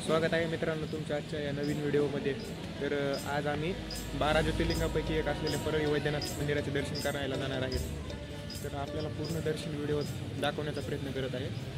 स्वागत आहे मित्रांनो तुमच्या आजच्या या नवीन व्हिडिओमध्ये। तर आज आम्ही 12 ज्योतिर्लिंगापैकी एक असलेले परळी वैद्यनाथ मंदिराचे दर्शन करायला जाणार आहेत। तर आपल्याला पूर्ण दर्शन व्हिडिओ दाखवण्याचा प्रयत्न करत आहे।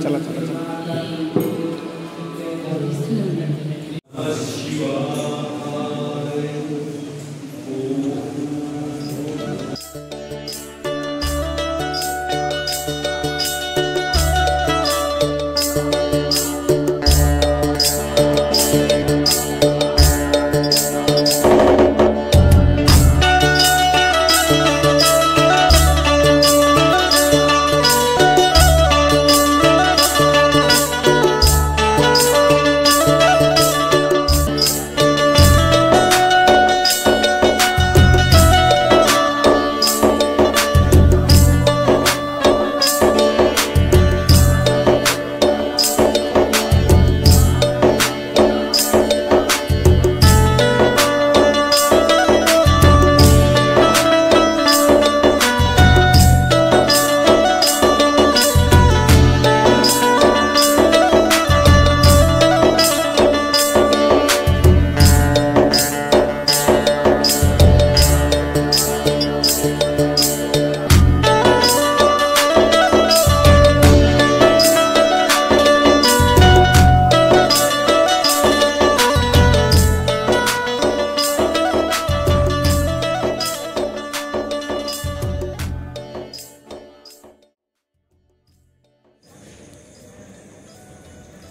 चला चला चला।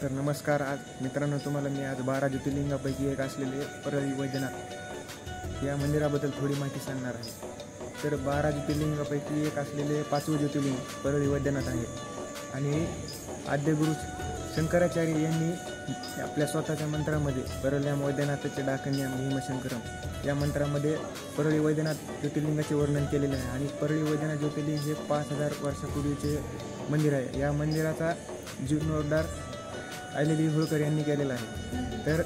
तर नमस्कार। आज मित्रांनो तुम्हाला मी आज 12 ज्योतिर्लिंगापैकी एक असलेले परळी वैद्यनाथ या मंदिराबद्दल थोडी माहिती सांगणार आहे। तर 12 ज्योतिर्लिंगापैकी एक असलेले 5वे ज्योतिर्लिंग परळी वैद्यनाथ आहे आणि आद्यगुरु शंकराचार्य यांनी आपल्या स्वतःच्या मंत्रामध्ये परळ्याम वैद्यनाथाचे डाकण्याम भीमशंकरम या मंत्रामध्ये परळी वैद्यनाथ ज्योतिर्लिंगाचे वर्णन केलेले आहे। आणि परळी वैद्यनाथ ज्योतिर्लिंग हे 5000 वर्षापूर्वीचे मंदिर आहे। या मंदिराचा जीर्णोद्धार आलेली होळकर यांनी केलेला आहे। तर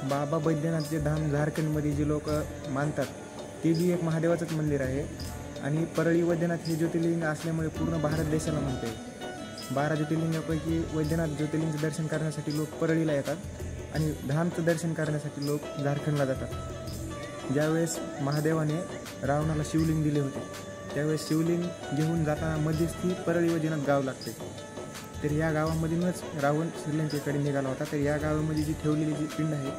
बाबा बैद्यनाथचे धाम झारखंडमध्ये जे लोक मानतात ते बी एक महादेवाचंच मंदिर आहे आणि परळी वैद्यनाथ हे ज्योतिर्लिंग असल्यामुळे पूर्ण भारत देशाला म्हणते. 12 ज्योतिर्लिंगापैकी वैद्यनाथ ज्योतिर्लिंगचं दर्शन करण्यासाठी लोक परळीला येतात आणि धामचं दर्शन करण्यासाठी लोक झारखंडला जातात. ज्यावेळेस महादेवाने रावणाला शिवलिंग दिले होते त्यावेळेस शिवलिंग घेऊन जाताना मध्यस्थी परळी वैद्यनाथ गाव लागते. तर या गावामधूनच रावण श्रीलंकेकडे निघाला होता. तर या गावामध्ये जी ठेवलेली जी पिंड आहे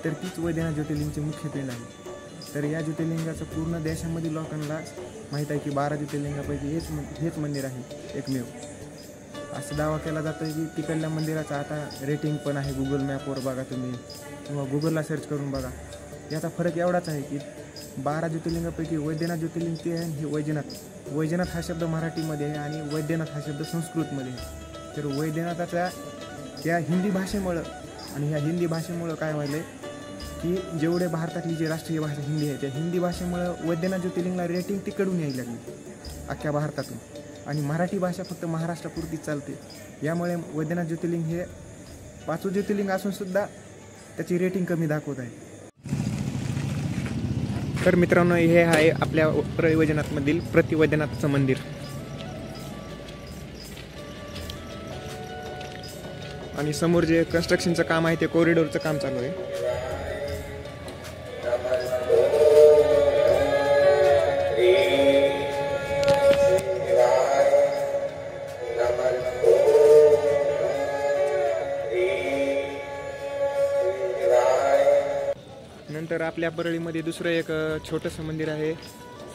तर तीच वैद्यनाथ ज्योतिर्लिंगची मुख्य पिंड आहे. तर या ज्योतिर्लिंगाचं पूर्ण देशामधील लोकांना माहीत आहे की 12 ज्योतिर्लिंगापैकी हेच मंदिर आहे एकमेव. असं दावा केला जातो की तिकडल्या मंदिराचा आता रेटिंग पण आहे. गुगल मॅपवर बघा तुम्ही किंवा गुगलला सर्च करून बघा. याचा फरक एवढाच आहे की 12 ज्योतिर्लिंगापैकी वैद्यनाथ ज्योतिर्लिंग ते आहे हे वैद्यनाथ हा शब्द मराठीमध्ये आहे आणि वैद्यनाथ हा शब्द संस्कृतमध्ये आहे. तर वैद्यनाथाच्या या हिंदी भाषेमुळं आणि ह्या हिंदी भाषेमुळं काय व्हायलं आहे की जेवढे भारतातली जी राष्ट्रीय भाषा हिंदी आहे त्या हिंदी भाषेमुळं वैद्यनाथ ज्योतिर्लिंगला रेटिंग तिकडून यायला लागली अख्ख्या भारतातून. आणि मराठी भाषा फक्त महाराष्ट्रापुरतीच चालते. यामुळे वैद्यनाथ ज्योतिर्लिंग हे 5 ज्योतिर्लिंग असूनसुद्धा त्याची रेटिंग कमी दाखवत आहे. तर मित्रांनो हे आहे आपल्या परळी वैद्यनाथमधील प्रतिवैद्यनाथचं मंदिर. आणि समोर जे कन्स्ट्रक्शनचं काम आहे ते कॉरिडॉरचं काम चालू आहे. नंतर आपल्या परळीमध्ये दुसरं एक छोटंसं मंदिर आहे.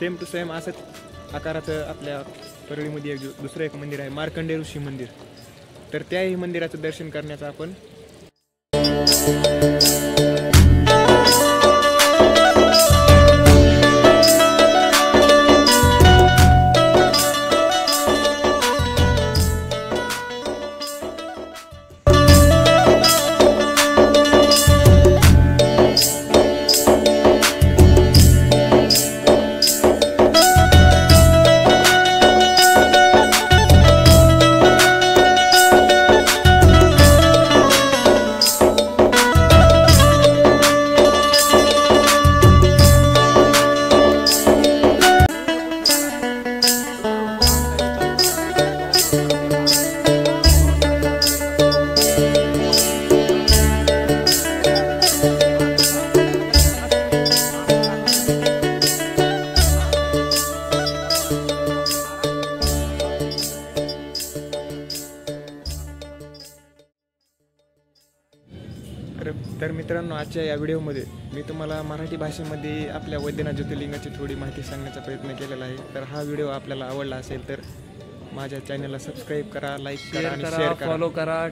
सेम टू सेम असंच आकाराचं आपल्या परळीमध्ये दुसरं एक मंदिर आहे मार्कंडेय ऋषी मंदिर. तर त्याही मंदिराचं दर्शन करण्याचा आपण तर मित्रांनो आजच्या या व्हिडिओमध्ये मी तुम्हाला मराठी भाषेमध्ये आपल्या वैद्यनाथ ज्योतिर्लिंगाची थोडी माहिती सांगण्याचा प्रयत्न केलेला आहे. तर हा व्हिडिओ आपल्याला आवडला असेल तर माझ्या चॅनलला सबस्क्राईब करा, लाईक करा आणि शेअर करा, फॉलो करा.